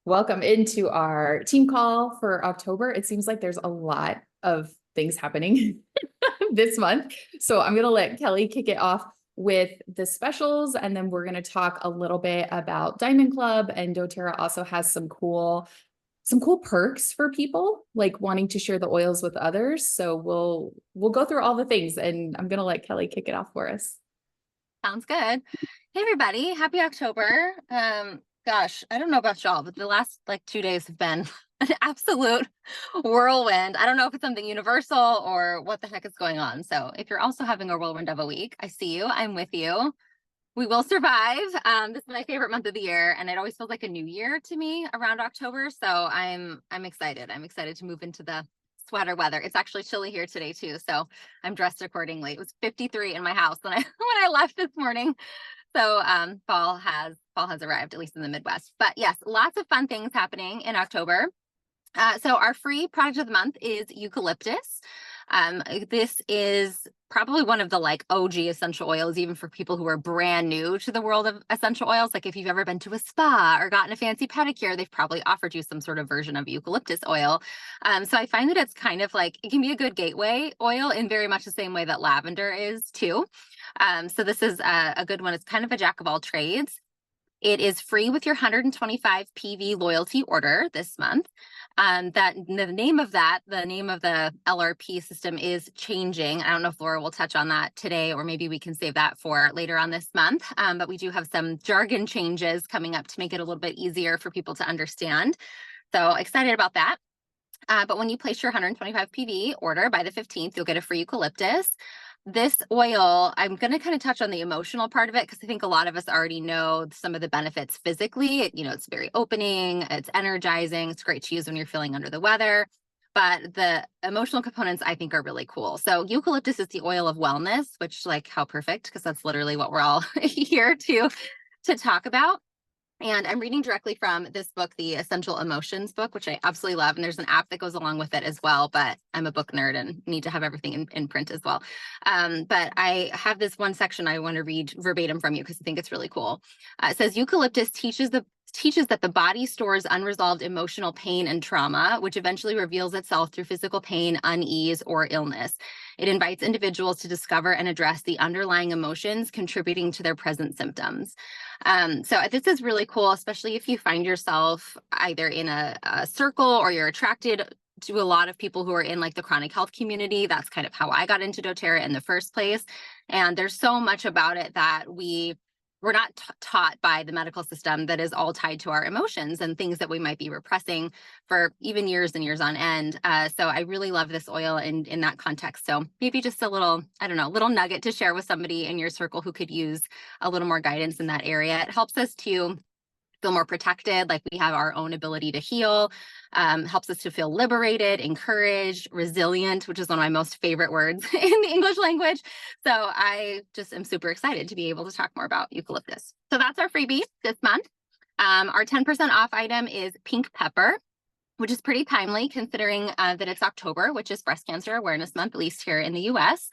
Welcome into our team call for October. It seems like there's a lot of things happening this month. So I'm going to let Kelly kick it off with the specials, and then we're going to talk a little bit about Diamond Club. And doTERRA also has some cool perks for people like wanting to share the oils with others. So we'll go through all the things, and I'm going to let Kelly kick it off for us. Sounds good. Hey everybody, happy October. Gosh, I don't know about y'all, but the last 2 days have been an absolute whirlwind. I don't know if it's something universal or what the heck is going on. So if you're also having a whirlwind of a week, I see you. I'm with you. We will survive. This is my favorite month of the year, and it always feels like a new year to me around October. So I'm excited. I'm excited to move into the sweater weather. It's actually chilly here today too, so I'm dressed accordingly. It was 53 in my house when I left this morning. So fall has arrived, at least in the Midwest. But yes, lots of fun things happening in October. So our free product of the month is eucalyptus. This is probably one of the OG essential oils, even for people who are brand new to the world of essential oils. Like if you've ever been to a spa or gotten a fancy pedicure, they've probably offered you some sort of version of eucalyptus oil. So I find that it's kind of it can be a good gateway oil in very much the same way that lavender is too. So this is a good one. It's kind of a jack of all trades. It is free with your 125 PV loyalty order this month. The name of the LRP system is changing. I don't know if Laura will touch on that today, or maybe we can save that for later on this month. But we do have some jargon changes coming up to make it a little bit easier for people to understand. So excited about that. But when you place your 125 PV order by the 15th, you'll get a free eucalyptus. This oil, I'm going to kind of touch on the emotional part of it because I think a lot of us already know some of the benefits physically. It's very opening, it's energizing, it's great to use when you're feeling under the weather. But the emotional components I think are really cool. So eucalyptus is the oil of wellness, which how perfect, because that's literally what we're all here to talk about. And I'm reading directly from this book, the Essential Emotions book, which I absolutely love. And there's an app that goes along with it as well. But I'm a book nerd and need to have everything in print as well. But I have this one section I want to read verbatim from you because I think it's really cool. It says eucalyptus teaches that the body stores unresolved emotional pain and trauma, which eventually reveals itself through physical pain, unease, or illness. It invites individuals to discover and address the underlying emotions contributing to their present symptoms. So this is really cool, especially if you find yourself either in a circle or you're attracted to a lot of people who are in the chronic health community. That's kind of how I got into doTERRA in the first place. And there's so much about it that we're not taught by the medical system that is all tied to our emotions and things that we might be repressing for even years and years on end. So I really love this oil in that context. So maybe just a little nugget to share with somebody in your circle who could use a little more guidance in that area. It helps us to feel more protected, like we have our own ability to heal, helps us to feel liberated, encouraged, resilient, which is one of my most favorite words in the English language. So I just am super excited to be able to talk more about eucalyptus. So that's our freebie this month. Our 10% off item is pink pepper, which is pretty timely considering that it's October, which is Breast Cancer Awareness Month, at least here in the US.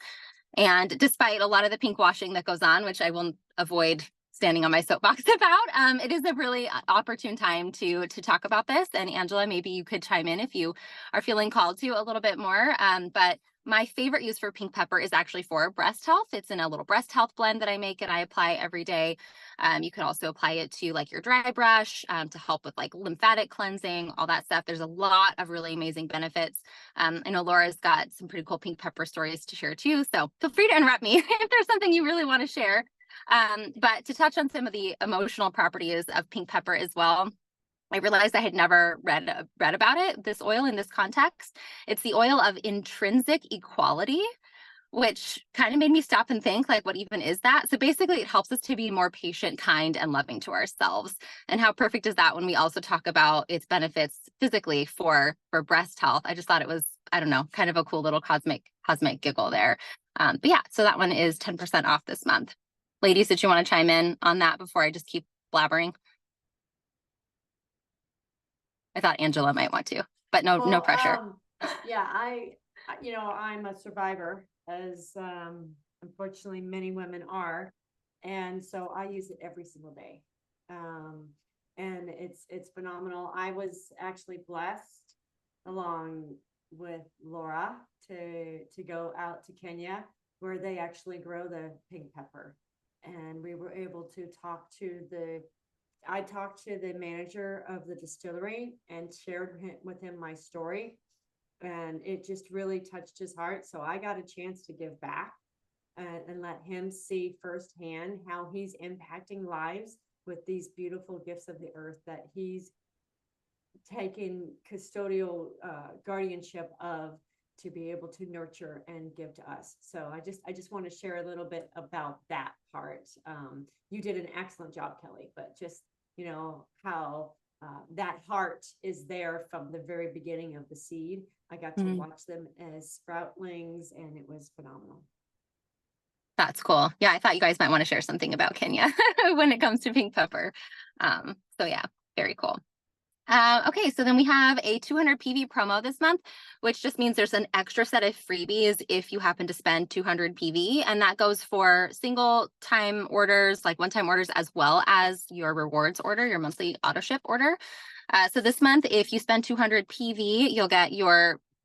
And despite a lot of the pink washing that goes on, which I will avoid standing on my soapbox about, it is a really opportune time to talk about this. And Angela, maybe you could chime in if you are feeling called to a little bit more. But my favorite use for pink pepper is actually for breast health. It's in a little breast health blend that I make and I apply every day. You can also apply it to your dry brush to help with lymphatic cleansing, all that stuff. There's a lot of really amazing benefits. I know Laura's got some pretty cool pink pepper stories to share too. So feel free to interrupt me if there's something you really want to share. But to touch on some of the emotional properties of pink pepper as well, I realized I had never read about it, this oil in this context. It's the oil of intrinsic equality, which kind of made me stop and think, what even is that? So basically, it helps us to be more patient, kind, and loving to ourselves. And how perfect is that when we also talk about its benefits physically for breast health? I just thought it was, I don't know, kind of a cool little cosmic giggle there. But yeah, so that one is 10% off this month. Ladies, did you want to chime in on that before I just keep blabbering? I thought Angela might want to, but no pressure. Yeah, I'm a survivor, as unfortunately many women are. And so I use it every single day. And it's phenomenal. I was actually blessed along with Laura to go out to Kenya where they actually grow the pink pepper. And we were able to I talked to the manager of the distillery and shared with him my story. And it just really touched his heart. So I got a chance to give back and let him see firsthand how he's impacting lives with these beautiful gifts of the earth that he's taken custodial guardianship of to be able to nurture and give to us. So I just want to share a little bit about that part. You did an excellent job, Kelly, but just, you know, how that heart is there from the very beginning of the seed. I got to watch them as sproutlings, and it was phenomenal. That's cool. Yeah, I thought you guys might want to share something about Kenya when it comes to pink pepper. So yeah, very cool. Okay, so then we have a 200 PV promo this month, which just means there's an extra set of freebies if you happen to spend 200 PV, and that goes for single time orders, like one-time orders, as well as your rewards order, your monthly auto ship order. So this month, if you spend 200 PV, you'll get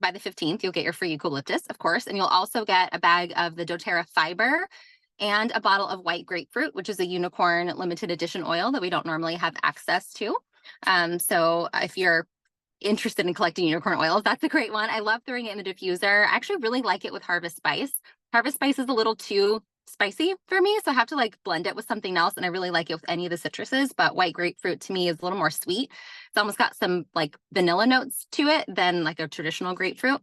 by the 15th, you'll get your free eucalyptus, of course, and you'll also get a bag of the doTERRA fiber and a bottle of white grapefruit, which is a unicorn limited edition oil that we don't normally have access to. So if you're interested in collecting unicorn oils, that's a great one. I love throwing it in the diffuser. I actually really like it with Harvest Spice. Harvest Spice is a little too spicy for me, so I have to like blend it with something else, and I really like it with any of the citruses, but white grapefruit to me is a little more sweet. It's almost got some like vanilla notes to it than like a traditional grapefruit.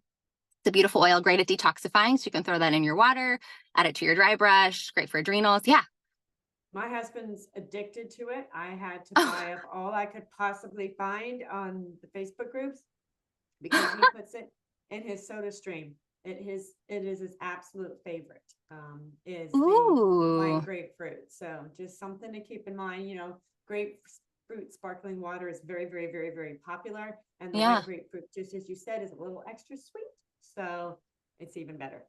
It's a beautiful oil, great at detoxifying, so you can throw that in your water, add it to your dry brush, great for adrenals. Yeah. My husband's addicted to it. I had to buy up all I could possibly find on the Facebook groups because he puts it in his soda stream. It is his absolute favorite, is the white grapefruit. So just something to keep in mind. You know, grapefruit sparkling water is very, very, very, very popular. And the white grapefruit, just as you said, is a little extra sweet. So it's even better.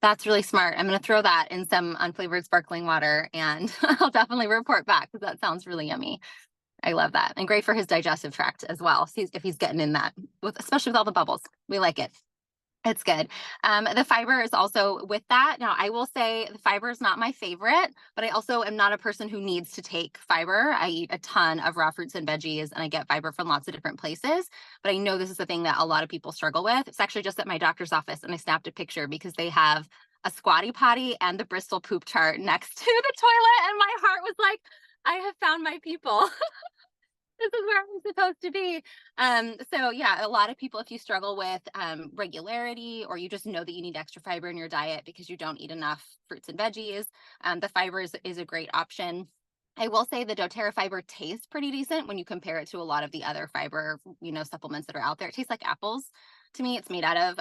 That's really smart. I'm going to throw that in some unflavored sparkling water, and I'll definitely report back because that sounds really yummy. I love that. And great for his digestive tract as well. So if he's getting in that, especially with all the bubbles, we like it. It's good. The fiber is also with that. Now, I will say the fiber is not my favorite, but I also am not a person who needs to take fiber. I eat a ton of raw fruits and veggies, and I get fiber from lots of different places. But I know this is the thing that a lot of people struggle with. It's actually just at my doctor's office, and I snapped a picture because they have a squatty potty and the Bristol poop chart next to the toilet. And my heart was like, I have found my people. This is where I'm supposed to be. So yeah, a lot of people, if you struggle with regularity, or you just know that you need extra fiber in your diet because you don't eat enough fruits and veggies, the fiber is a great option. I will say the doTERRA fiber tastes pretty decent when you compare it to a lot of the other fiber, supplements that are out there. It tastes like apples to me. It's made out of,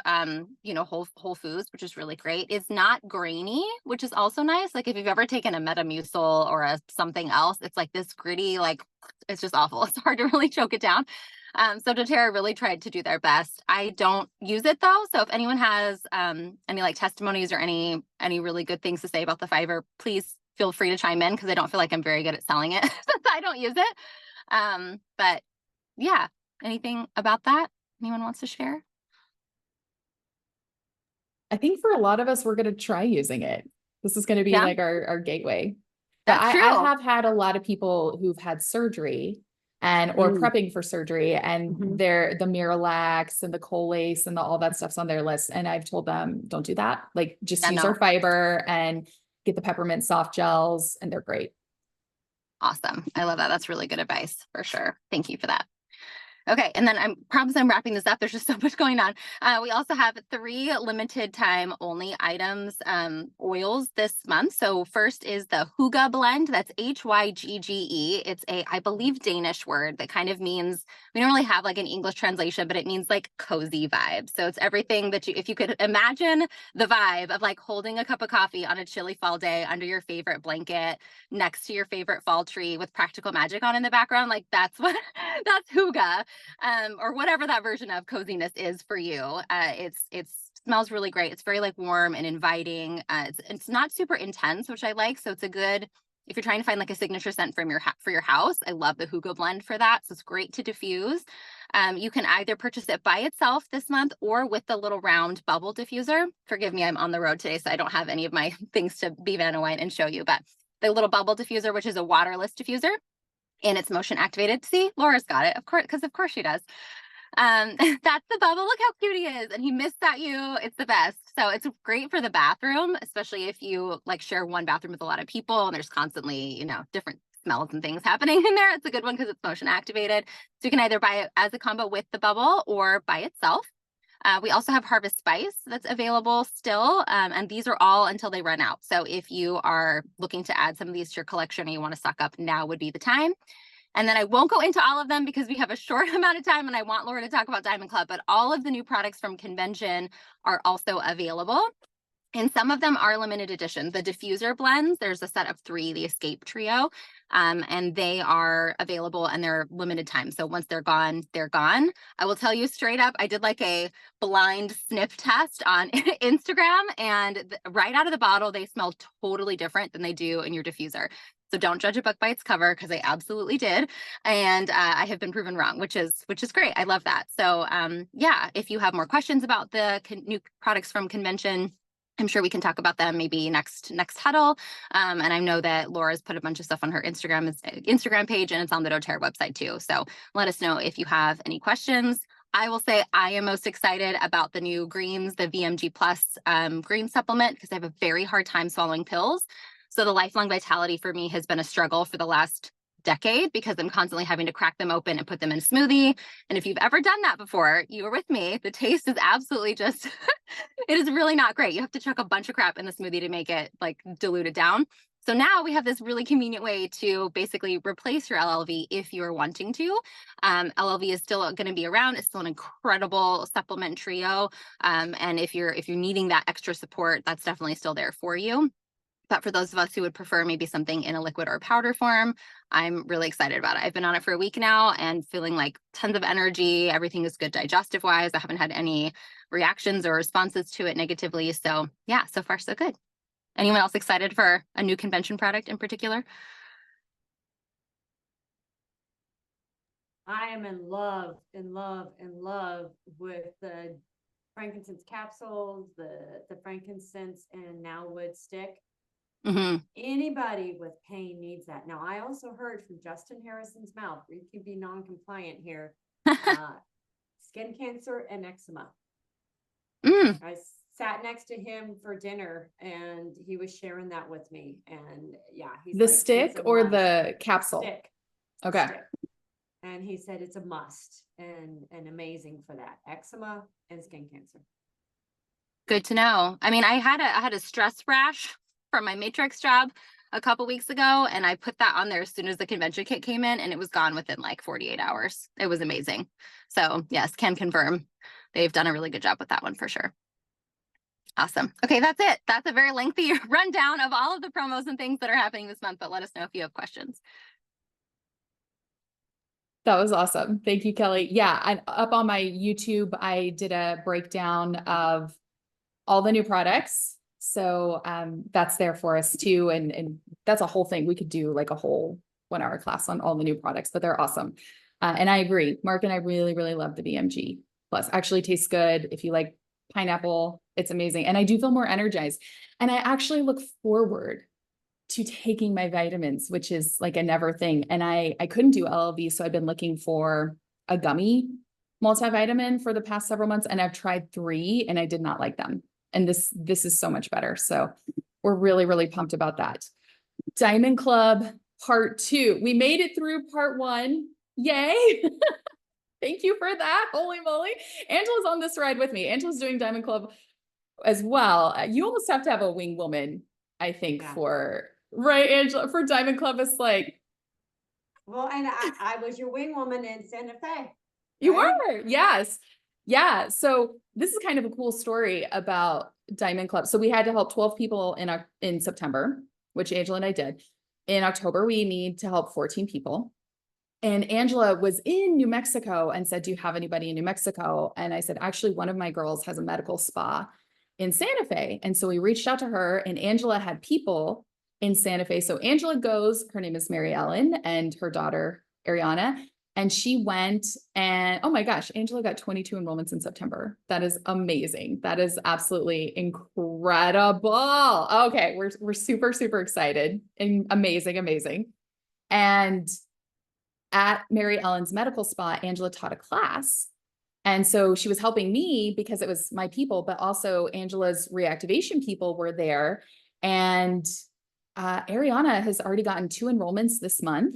whole foods, which is really great. It's not grainy, which is also nice. Like if you've ever taken a Metamucil or something else, it's like this gritty, like it's just awful. It's hard to really choke it down. So doTERRA really tried to do their best. I don't use it though. So if anyone has any like testimonies or any really good things to say about the fiber, please feel free to chime in because I don't feel like I'm very good at selling it since I don't use it. But yeah, anything about that anyone wants to share? I think for a lot of us, we're going to try using it. This is going to be like our gateway. But That's true. I have had a lot of people who've had surgery or prepping for surgery, and the Miralax and the Colace and all that stuff's on their list. And I've told them, don't do that. Like just use our fiber and get the peppermint soft gels, and they're great. Awesome. I love that. That's really good advice for sure. Thank you for that. Okay, and then I promise I'm wrapping this up. There's just so much going on. We also have 3 limited time only items, oils this month. So first is the Hygge blend. That's Hygge. It's I believe, Danish word that kind of means, we don't really have like an English translation, but it means like cozy vibe. So it's everything that if you could imagine the vibe of like holding a cup of coffee on a chilly fall day under your favorite blanket, next to your favorite fall tree with Practical Magic on in the background, like that's Hygge. Or whatever that version of coziness is for you. It smells really great. It's very like warm and inviting. It's not super intense, which I like. So it's a good if you're trying to find like a signature scent from for your house, I love the Hugo blend for that. So it's great to diffuse. You can either purchase it by itself this month or with the little round bubble diffuser. Forgive me, I'm on the road today, so I don't have any of my things to be Vanna White and show you, but the little bubble diffuser, which is a waterless diffuser, and it's motion activated. See, Laura's got it, of course, because of course she does. That's the bubble. Look how cute he is. And he missed at you. It's the best. So it's great for the bathroom, especially if you like share one bathroom with a lot of people and there's constantly, you know, different smells and things happening in there. It's a good one because it's motion activated. So you can either buy it as a combo with the bubble or by itself. We also have Harvest Spice that's available still, and these are all until they run out. So if you are looking to add some of these to your collection and you want to stock up, now would be the time. And then I won't go into all of them because we have a short amount of time and I want Laura to talk about Diamond Club, but all of the new products from Convention are also available. And some of them are limited edition. The diffuser blends, there's a set of 3, the Escape Trio, and they are available and they're limited time. So once they're gone, they're gone. I will tell you straight up, I did like a blind sniff test on Instagram, and right out of the bottle, they smell totally different than they do in your diffuser. So don't judge a book by its cover, because I absolutely did. And I have been proven wrong, which is great. I love that. So yeah, if you have more questions about the new products from Convention, I'm sure we can talk about them maybe next Huddle. And I know that Laura's put a bunch of stuff on her Instagram page, and it's on the doTERRA website too. So let us know if you have any questions. I will say I am most excited about the new greens, the VMG Plus green supplement, because I have a very hard time swallowing pills. So the Lifelong Vitality for me has been a struggle for the last decade because I'm constantly having to crack them open and put them in a smoothie. And if you've ever done that before, you were with me. The taste is absolutely just, it is really not great. You have to chuck a bunch of crap in the smoothie to make it like dilute it down. So now we have this really convenient way to basically replace your LLV if you're wanting to. LLV is still going to be around. It's still an incredible supplement trio. And if you're needing that extra support, that's definitely still there for you. But for those of us who would prefer maybe something in a liquid or powder form, I'm really excited about it. I've been on it for a week now and feeling like tons of energy. Everything is good digestive wise. I haven't had any reactions or responses to it negatively. So yeah, so far so good. Anyone else excited for a new Convention product in particular? I am in love with the frankincense capsules, the frankincense and now wood stick. Mm-hmm. Anybody with pain needs that. Now, I also heard from Justin Harrison's mouth, you can be non-compliant here, skin cancer and eczema. I sat next to him for dinner and he was sharing that with me. And yeah, he's the like, stick or the capsule? Stick. Okay. Stick. And he said it's a must and amazing for that, eczema and skin cancer. Good to know. I mean, I had a stress rash from my Matrix job a couple weeks ago, and I put that on there as soon as the Convention kit came in, and it was gone within like 48 hours. It was amazing. So yes, can confirm they've done a really good job with that one for sure. Awesome. Okay, that's it. That's a very lengthy rundown of all of the promos and things that are happening this month, but let us know if you have questions. That was awesome. Thank you, Kelly. Yeah, and up on my YouTube, I did a breakdown of all the new products. So that's there for us too. And that's a whole thing. We could do like a whole 1-hour class on all the new products, but they're awesome. And I agree. Mark and I really, really love the VMG Plus. Actually tastes good. If you like pineapple, it's amazing. And I do feel more energized. And I actually look forward to taking my vitamins, which is like a never thing. And I couldn't do LLV. So I've been looking for a gummy multivitamin for the past several months. And I've tried 3 and I did not like them. And this is so much better. So we're really, really pumped about that. Diamond Club Part 2. We made it through Part 1. Yay. Thank you for that. Holy moly. Angela's on this ride with me. Angela's doing Diamond Club as well. You almost have to have a wing woman, I think, for, right, Angela, for Diamond Club. It's like. Well, and I was your wing woman in Santa Fe. Right? You were, yes. Yeah. So this is kind of a cool story about Diamond Club. So we had to help 12 people in September, which Angela and I did. In October, we need to help 14 people. And Angela was in New Mexico and said, do you have anybody in New Mexico? And I said, actually, one of my girls has a medical spa in Santa Fe. And so we reached out to her, and Angela had people in Santa Fe. So Angela goes, her name is Mary Ellen, and her daughter, Ariana. And she went and, oh my gosh, Angela got 22 enrollments in September. That is amazing. That is absolutely incredible. Okay, we're super, super excited and amazing. And at Mary Ellen's medical spa, Angela taught a class. And so she was helping me because it was my people, but also Angela's reactivation people were there. And Ariana has already gotten 2 enrollments this month,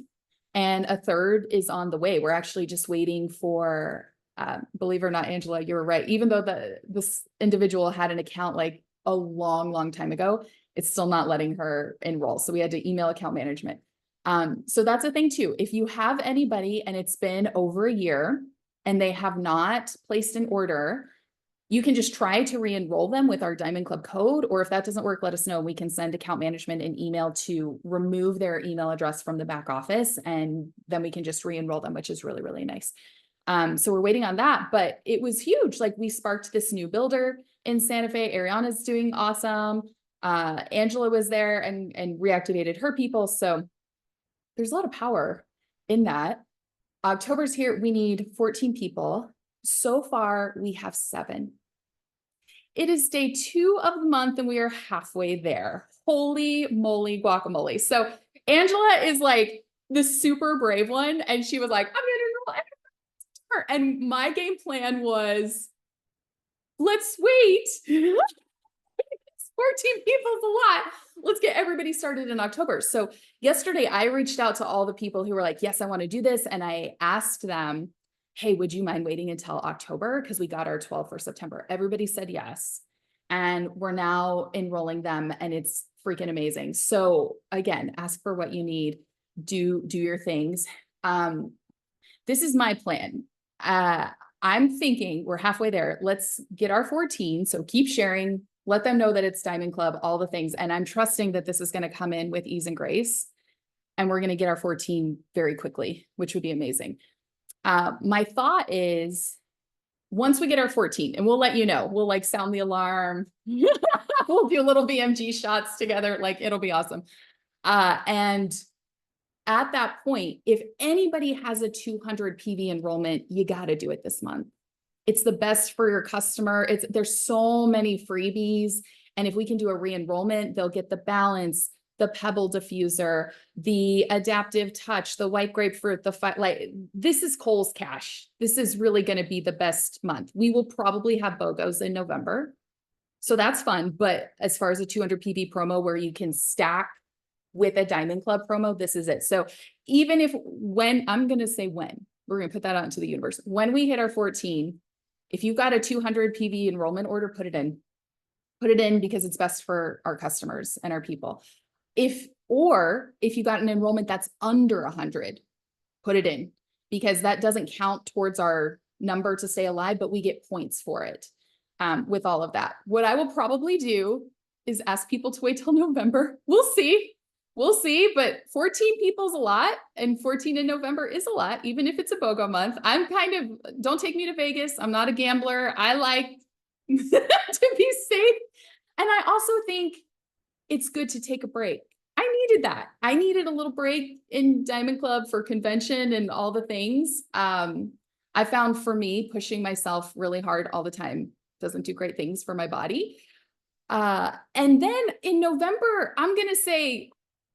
and a third is on the way. We're actually just waiting for, believe it or not, Angela, you were right. Even though this individual had an account like a long time ago, it's still not letting her enroll. So we had to email account management. So that's a thing too. If you have anybody and it's been over a year and they have not placed an order, you can just try to re-enroll them with our Diamond Club code, or if that doesn't work, let us know. We can send account management an email to remove their email address from the back office, and then we can just re-enroll them, which is really nice. So we're waiting on that, but it was huge. Like, we sparked this new builder in Santa Fe. Ariana's doing awesome. Angela was there and reactivated her people. So there's a lot of power in that. October's here. We need 14 people. So far, we have 7. It is day 2 of the month and we are halfway there. Holy moly guacamole. So Angela is like the super brave one. And she was like, I'm going to enroll. And my game plan was, let's wait. 14 people is a lot. Let's get everybody started in October. So yesterday I reached out to all the people who were like, yes, I want to do this. And I asked them, hey, would you mind waiting until October? Because we got our 12 for September. Everybody said yes. And we're now enrolling them and it's freaking amazing. So again, ask for what you need, do your things. This is my plan. I'm thinking we're halfway there. Let's get our 14. So keep sharing, let them know that it's Diamond Club, all the things. And I'm trusting that this is going to come in with ease and grace. And we're going to get our 14 very quickly, which would be amazing. My thought is, once we get our 14, and we'll let you know, we'll like sound the alarm. We'll do little BMG shots together. Like, it'll be awesome. And at that point, if anybody has a 200 PV enrollment, you got to do it this month. It's the best for your customer. There's so many freebies. And if we can do a re-enrollment, they'll get the balance, the pebble diffuser, the adaptive touch, the white grapefruit, like, this is Kohl's cash. This is really going to be the best month. We will probably have BOGOs in November. So that's fun. But as far as a 200 PV promo where you can stack with a Diamond Club promo, this is it. So even if, we're going to put that out into the universe. When we hit our 14, if you've got a 200 PV enrollment order, put it in because it's best for our customers and our people. If you got an enrollment that's under 100, put it in, because that doesn't count towards our number to stay alive, but we get points for it. With all of that, what I will probably do is ask people to wait till November. We'll see, but 14 people is a lot, and 14 in November is a lot, even if it's a BOGO month. Don't take me to Vegas. I'm not a gambler. I like to be safe. And I also think it's good to take a break. I needed that. I needed a little break in Diamond Club for convention and all the things. I found, for me, pushing myself really hard all the time doesn't do great things for my body. And then in November, I'm going to say,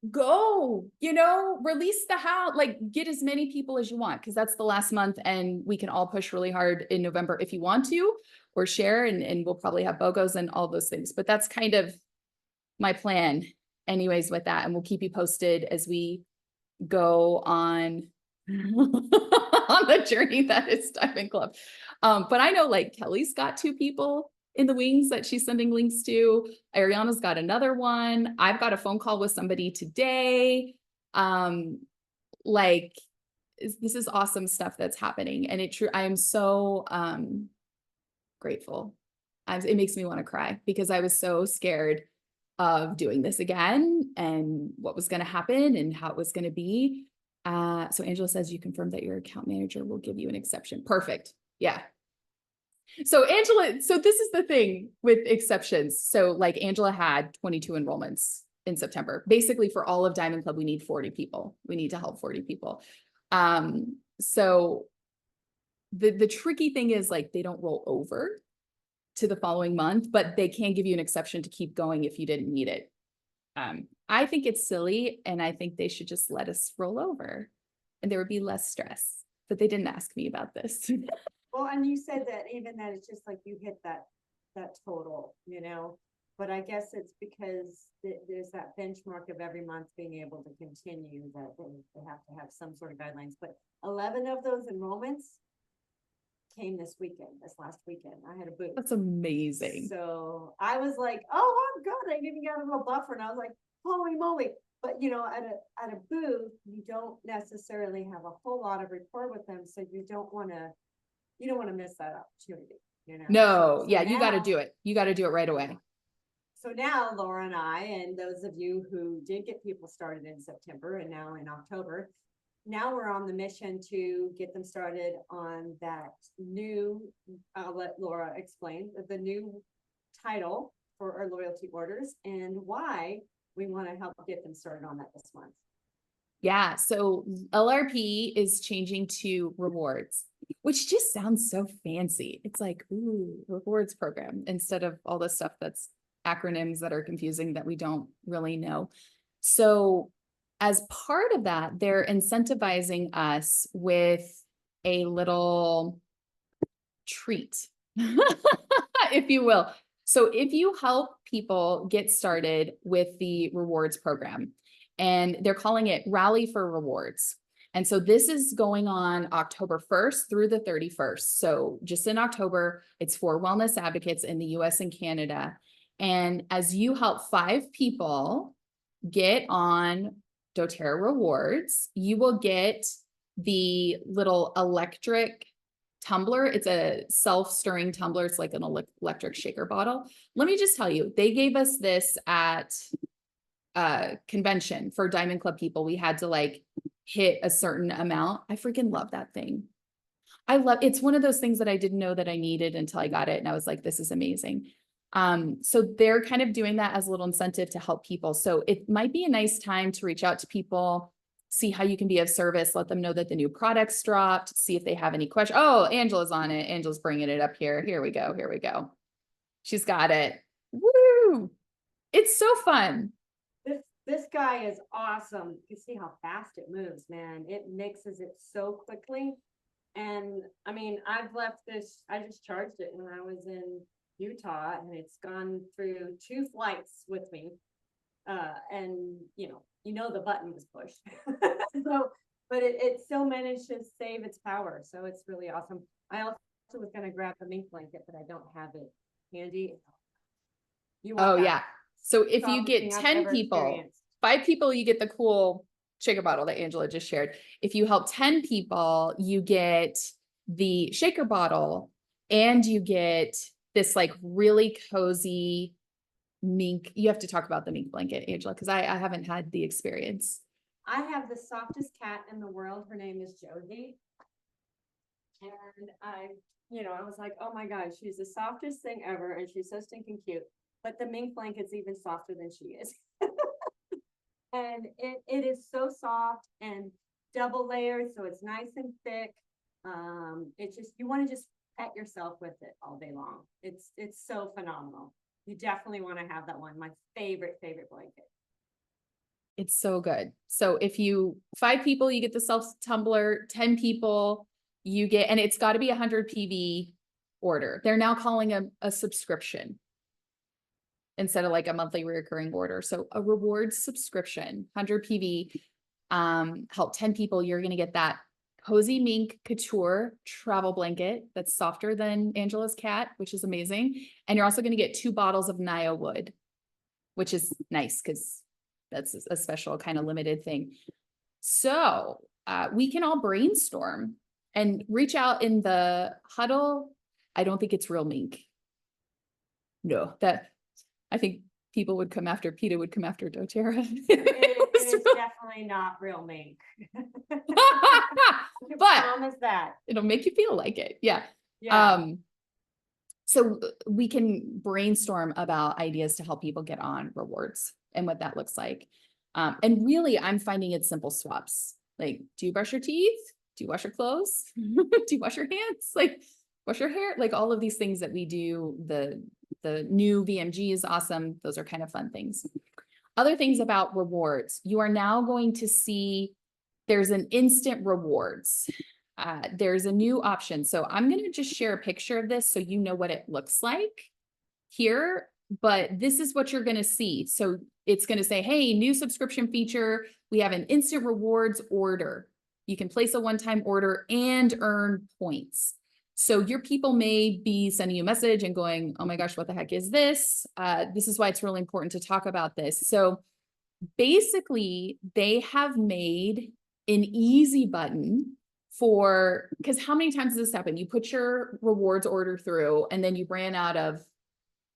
go, release the house, like, get as many people as you want, because that's the last month and we can all push really hard in November if you want to, or share, and we'll probably have BOGOs and all those things. But that's kind of my plan anyways with that. And we'll keep you posted as we go on on the journey that is Diamond Club. But I know, like, Kelly's got 2 people in the wings that she's sending links to. Ariana's got another one. I've got a phone call with somebody today. Like, this is awesome stuff that's happening. And I am so grateful. It makes me want to cry, because I was so scared of doing this again and what was going to happen and how it was going to be. So Angela says you confirmed that your account manager will give you an exception. Perfect. Yeah. So Angela, so this is the thing with exceptions. So like, Angela had 22 enrollments in September. Basically for all of Diamond Club, we need 40 people. We need to help 40 people. So the tricky thing is like, they don't roll over to the following month, but they can give you an exception to keep going if you didn't need it. I think it's silly, and I think they should just let us roll over and there would be less stress, but they didn't ask me about this. Well, and you said that even that it's just like you hit that total, but I guess it's because there's that benchmark of every month being able to continue, that they have to have some sort of guidelines, but 11 of those enrollments came this last weekend. I had a booth. That's amazing. So I was like, oh, I'm good. I even got a little buffer, and I was like, holy moly. But at a booth, you don't necessarily have a whole lot of rapport with them. So you don't want to miss that opportunity, No, So yeah, you got to now- do it. You got to do it right away. So now Laura and I, and those of you who did get people started in September and now in October, now we're on the mission to get them started on that new, I'll let Laura explain, the new title for our loyalty orders and why we want to help get them started on that this month. Yeah, so LRP is changing to rewards, which just sounds so fancy. It's like, ooh, rewards program, instead of all this stuff that's acronyms that are confusing that we don't really know. So as part of that, they're incentivizing us with a little treat, if you will. So if you help people get started with the rewards program, and they're calling it Rally for Rewards. And so this is going on October 1st through the 31st. So just in October, it's for wellness advocates in the US and Canada. And as you help 5 people get on doTERRA rewards, you will get the little electric tumbler. It's a self-stirring tumbler. It's like an electric shaker bottle. Let me just tell you, they gave us this at a convention for Diamond Club people. We had to like hit a certain amount. I freaking love that thing. It's one of those things that I didn't know that I needed until I got it. And I was like, this is amazing. So they're kind of doing that as a little incentive to help people. So it might be a nice time to reach out to people, see how you can be of service, let them know that the new product's dropped, see if they have any questions. Oh, Angela's on it. Angela's bringing it up here. Here we go. Here we go. She's got it. Woo! It's so fun. This guy is awesome. You see how fast it moves, man. It mixes it so quickly. And I mean, I've left this, I just charged it when I was in Utah, and it's gone through 2 flights with me. And the button was pushed. So, but it still managed to save its power. So it's really awesome. I also was going to grab the mink blanket, but I don't have it handy. Oh yeah. So if you Softest get thing I've 10 ever people, experienced. 5 people, you get the cool shaker bottle that Angela just shared. If you help 10 people, you get the shaker bottle, and you get this like really cozy mink. You have to talk about the mink blanket, Angela, because I haven't had the experience. I have the softest cat in the world. Her name is Josie. And I was like, oh my God, she's the softest thing ever. And she's so stinking cute. But the mink blanket's even softer than she is. And it is so soft and double layered. So it's nice and thick. It's just, you want to just pet yourself with it all day long. It's so phenomenal. You definitely want to have that one. My favorite blanket. It's so good. So if you 5 people, you get the self tumbler, 10 people, you get, and it's got to be 100 PV order. They're now calling a subscription instead of like a monthly recurring order. So a rewards subscription, 100 PV, help 10 people. You're going to get that cozy mink couture travel blanket that's softer than Angela's cat, which is amazing. And you're also going to get 2 bottles of Naya wood, which is nice because that's a special kind of limited thing. So we can all brainstorm and reach out in the huddle. I don't think it's real mink. No, I think people would come after, PETA would come after doTERRA. It is definitely not real mink. But promise that. it'll make you feel like it. Yeah. Yeah. So we can brainstorm about ideas to help people get on rewards. and what that looks like. And really, I'm finding it's simple swaps. Like, do you brush your teeth? Do you wash your clothes? Do you wash your hands? Like, wash your hair? Like all of these things that we do. The new VMG is awesome. Those are kind of fun things. Other things about rewards. You are now going to see there's an instant rewards. There's a new option. So I'm going to just share a picture of this so you know what it looks like here, but this is what you're going to see. So it's going to say, hey, new subscription feature. We have an instant rewards order. You can place a one-time order and earn points. So your people may be sending you a message and going, oh my gosh, what the heck is this? This is why it's really important to talk about this. So basically, they have made an easy button for, because how many times does this happen? You put your rewards order through and then you ran out of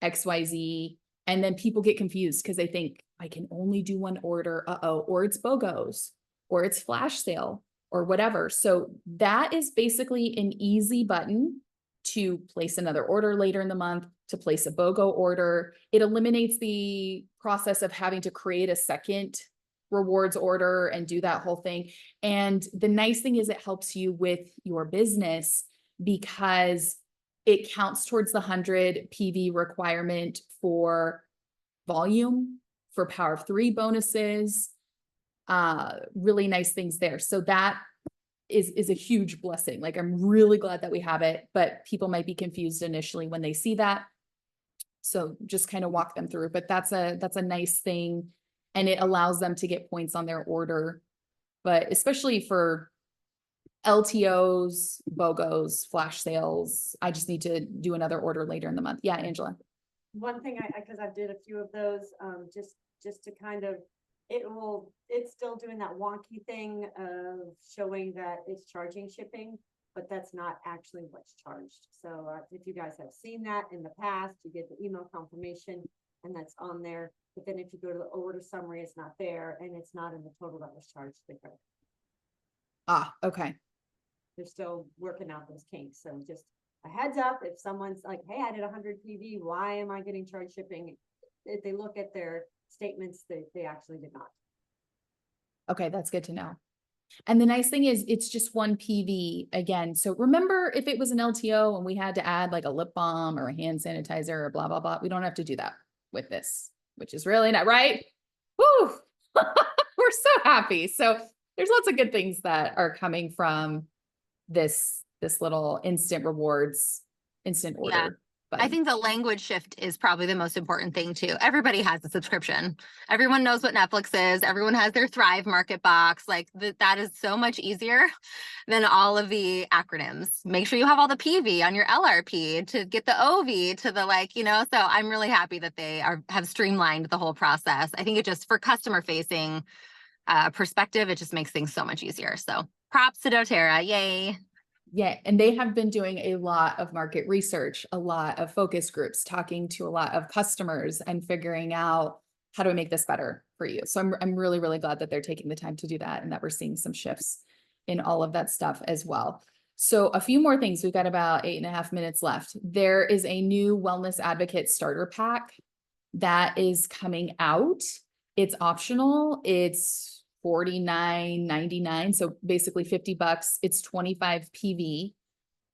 XYZ, and then people get confused because they think I can only do one order, or it's BOGOs, or it's flash sale, or whatever. So that is basically an easy button to place another order later in the month, to place a BOGO order. It eliminates the process of having to create a second rewards order and do that whole thing. And the nice thing is it helps you with your business because it counts towards the 100 PV requirement for volume, for Power of 3 bonuses, really nice things there. So that is a huge blessing. Like, I'm really glad that we have it, but people might be confused initially when they see that. So just kind of walk them through, but that's a nice thing. And it allows them to get points on their order, but especially for LTOs, BOGOs, flash sales, I just need to do another order later in the month. Yeah, Angela. One thing because I did a few of those, just to kind of, it's still doing that wonky thing of showing that it's charging shipping, but that's not actually what's charged. So if you guys have seen that in the past, you get the email confirmation and that's on there. But then if you go to the order summary, it's not there and it's not in the total that was charged. Ah, okay. They're still working out those kinks. So just a heads up, if someone's like, hey, I did 100 PV, why am I getting charged shipping? If they look at their statements, they actually did not. Okay, that's good to know. And the nice thing is it's just one PV again. So remember, if it was an LTO and we had to add like a lip balm or a hand sanitizer or blah, blah, blah, we don't have to do that with this, which is really not right. Woo! We're so happy. So there's lots of good things that are coming from this little instant rewards, instant order. Yeah. Button. I think the language shift is probably the most important thing too. Everybody has a subscription. Everyone knows what Netflix is. Everyone has their Thrive Market box. Like that is so much easier than all of the acronyms. Make sure you have all the PV on your LRP to get the OV to the so I'm really happy that they have streamlined the whole process. I think it just, for customer facing perspective, it just makes things so much easier. So props to doTERRA. Yay. Yeah, and they have been doing a lot of market research, a lot of focus groups, talking to a lot of customers and figuring out how do we make this better for you. So I'm really, really glad that they're taking the time to do that and that we're seeing some shifts in all of that stuff as well. So a few more things. We've got about 8.5 minutes left. There is a new Wellness Advocate starter pack that is coming out. It's optional. It's $49.99. So basically $50. It's 25 PV,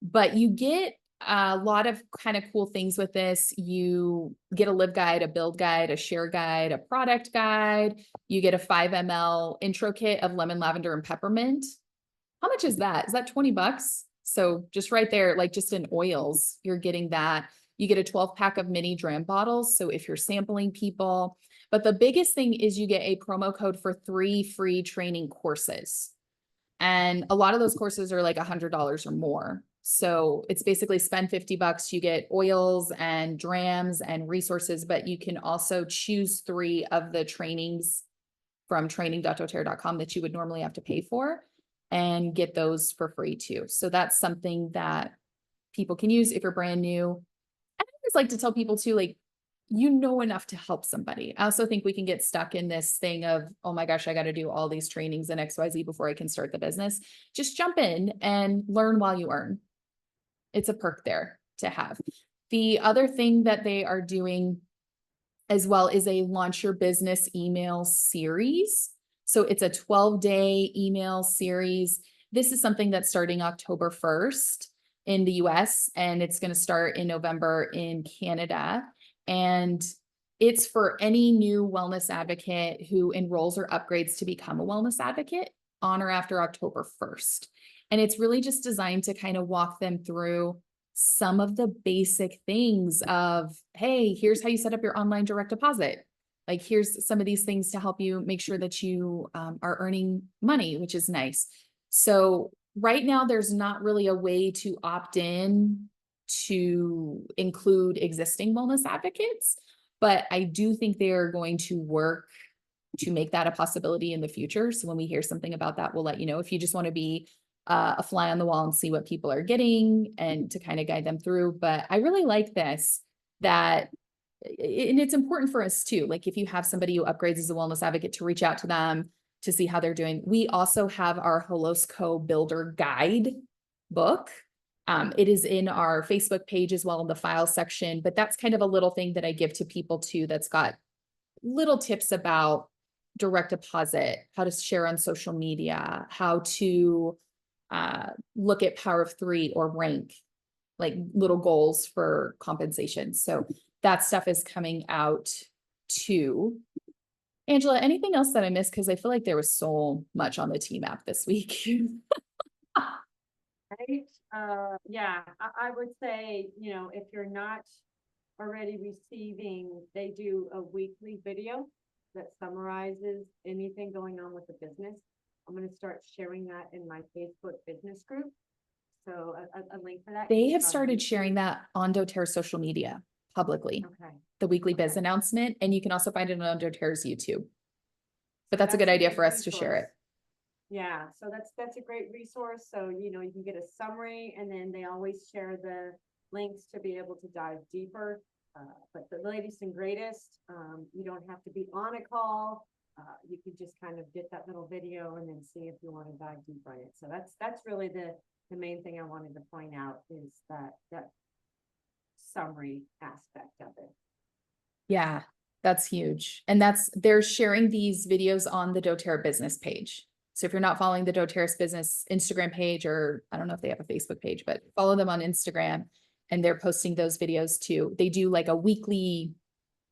but you get a lot of kind of cool things with this. You get a live guide, a build guide, a share guide, a product guide. You get a 5 ml intro kit of lemon, lavender, and peppermint. How much is that? Is that $20? So just right there, like just in oils, you're getting that. You get a 12 pack of mini dram bottles. So if you're sampling people, but the biggest thing is you get a promo code for 3 free training courses. And a lot of those courses are like $100 or more. So it's basically spend $50. You get oils and drams and resources, but you can also choose 3 of the trainings from training.doterra.com that you would normally have to pay for and get those for free too. So that's something that people can use if you're brand new. I always like to tell people too, like, you know enough to help somebody. I also think we can get stuck in this thing of, oh my gosh, I got to do all these trainings in XYZ before I can start the business. Just jump in and learn while you earn. It's a perk there to have. The other thing that they are doing as well as a launch your business email series. So it's a 12-day email series. This is something that's starting October 1st in the US, and it's going to start in November in Canada. And it's for any new wellness advocate who enrolls or upgrades to become a wellness advocate on or after October 1st. And it's really just designed to kind of walk them through some of the basic things of, hey, here's how you set up your online direct deposit. Like, here's some of these things to help you make sure that you are earning money, which is nice. So right now, there's not really a way to opt in to include existing wellness advocates, but I do think they are going to work to make that a possibility in the future. So when we hear something about that, we'll let you know. If you just want to be a fly on the wall and see what people are getting and to kind of guide them through. But I really like this, and it's important for us too. Like, if you have somebody who upgrades as a wellness advocate, to reach out to them to see how they're doing. We also have our Holos Co Builder Guide book. It is in our Facebook page as well in the file section, but that's kind of a little thing that I give to people too, that's got little tips about direct deposit, how to share on social media, how to look at Power of Three or rank, like little goals for compensation. So that stuff is coming out too. Angela, anything else that I missed? Because I feel like there was so much on the team app this week. Right? Yeah, I would say, if you're not already receiving, they do a weekly video that summarizes anything going on with the business. I'm going to start sharing that in my Facebook business group. So a link for that. They have started sharing that on doTERRA's social media publicly, Okay. the weekly biz Okay. announcement, and you can also find it on doTERRA's YouTube. But So that's a good idea great for us to share it. resource. Yeah, so that's a great resource. So, you can get a summary, and then they always share the links to be able to dive deeper. But the latest and greatest, you don't have to be on a call. You can just kind of get that little video and then see if you want to dive deeper in it. So that's really the main thing I wanted to point out, is that summary aspect of it. Yeah, that's huge. And they're sharing these videos on the doTERRA business page. So if you're not following the doTERRA's business Instagram page, or I don't know if they have a Facebook page, but follow them on Instagram, and they're posting those videos too. They do like a weekly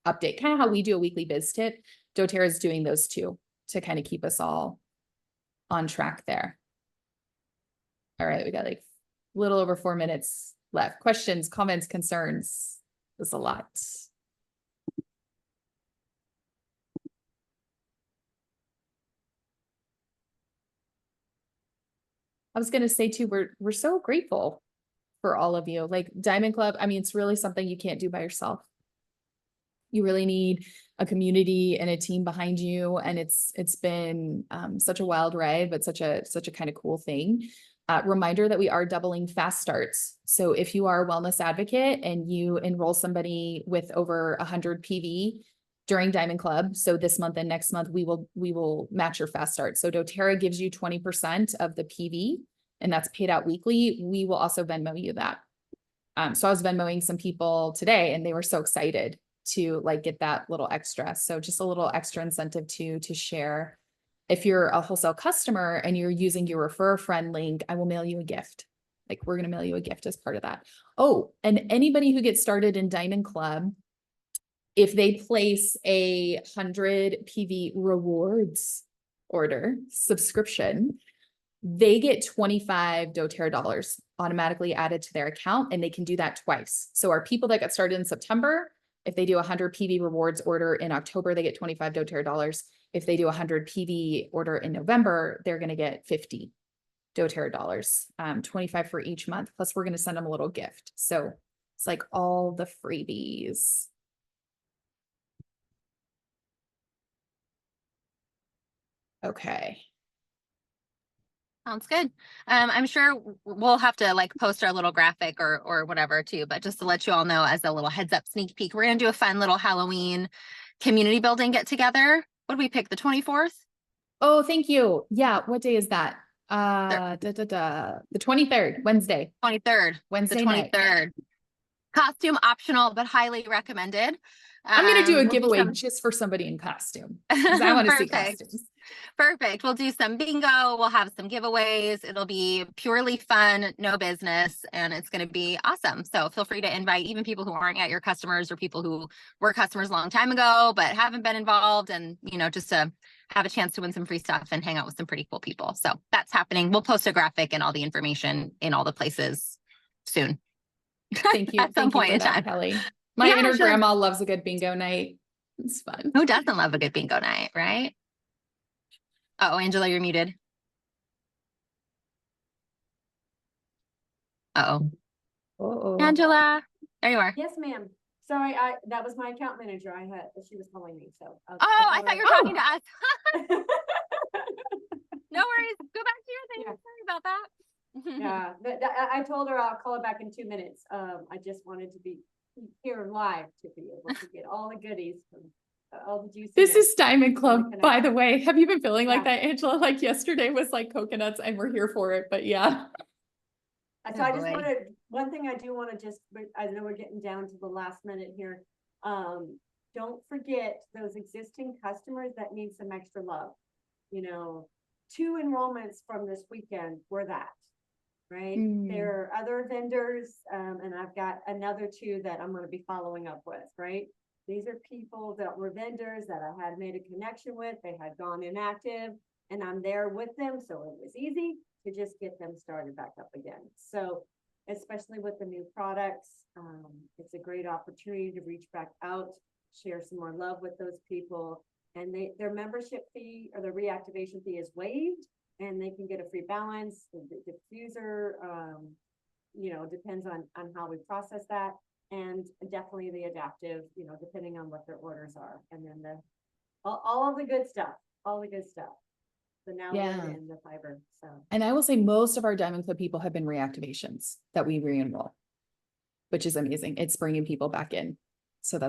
update, kind of how we do a weekly biz tip. doTERRA is doing those too, to kind of keep us all on track there. All right, we got like a little over 4 minutes left. Questions, comments, concerns? There's a lot. I was going to say too, we're so grateful for all of you. Like Diamond Club, I mean, it's really something you can't do by yourself. You really need a community and a team behind you. And it's been such a wild ride, but such a kind of cool thing. Reminder that we are doubling fast starts. So if you are a wellness advocate and you enroll somebody with over 100 PV during Diamond Club, so this month and next month, we will match your fast start. So doTERRA gives you 20% of the PV, and that's paid out weekly. We will also Venmo you that. So I was Venmoing some people today, and they were so excited to like get that little extra. So just a little extra incentive to share. If you're a wholesale customer and you're using your refer a friend link, I will mail you a gift. Like, we're going to mail you a gift as part of that. Oh, and anybody who gets started in Diamond Club, if they place a 100 PV rewards order subscription, they get 25 doTERRA dollars automatically added to their account, and they can do that twice. So our people that got started in September, if they do 100 PV rewards order in October, they get 25 doTERRA dollars. If they do 100 PV order in November, they're going to get 50 doTERRA dollars, 25 for each month. Plus, we're going to send them a little gift. So it's like all the freebies. Okay. Sounds good. I'm sure we'll have to like post our little graphic or whatever too, but just to let you all know, as a little heads up sneak peek, we're gonna do a fun little Halloween community building get together. What do we pick? The 24th? Oh, thank you. Yeah. What day is that? The 23rd, Wednesday. 23rd. Wednesday the night. 23rd. Costume optional, but highly recommended. I'm gonna do a We'll giveaway some- just for somebody in costume, because I want to see Perfect. costumes. Perfect. We'll do some bingo. We'll have some giveaways. It'll be purely fun, no business, and it's going to be awesome. So feel free to invite even people who aren't yet your customers or people who were customers a long time ago, but haven't been involved, and, you know, just to have a chance to win some free stuff and hang out with some pretty cool people. So that's happening. We'll post a graphic and all the information in all the places soon. Thank you. At some Thank you point for in that, time. Kelly. My Yeah, inner sure. grandma loves a good bingo night. It's fun. Who doesn't love a good bingo night, right? Oh, Angela, you're muted. Uh-oh. Uh-oh. Angela, there you are. Yes, ma'am. Sorry, that was my account manager. She was calling me, so. I thought you were talking to us. to. No worries. Go back to your thing. Yeah. Sorry about that. Yeah, I told her I'll call her back in 2 minutes. I just wanted to be here live to be able to get all the goodies from all the juicy. This is Diamond Club, Looking by at- the way. Have you been feeling like Yeah. that, Angela? Like yesterday was like coconuts and we're here for it, but yeah. So I just boy. wanted, one thing I do want to just, I know we're getting down to the last minute here. Don't forget those existing customers that need some extra love. You know, 2 enrollments from this weekend were that, right? Mm. There are other vendors, and I've got another 2 that I'm going to be following up with, right? These are people that were vendors that I had made a connection with. They had gone inactive, and I'm there with them. So it was easy to just get them started back up again. So especially with the new products, it's a great opportunity to reach back out, share some more love with those people. And their membership fee or the reactivation fee is waived, and they can get a free balance. The diffuser, you know, depends on how we process that. And definitely the adaptive, you know, depending on what their orders are. And then all of the good stuff, all the good stuff. The now Yeah. and the fiber. So. And I will say most of our Diamond Club people have been reactivations that we re-enroll, which is amazing. It's bringing people back in. So that's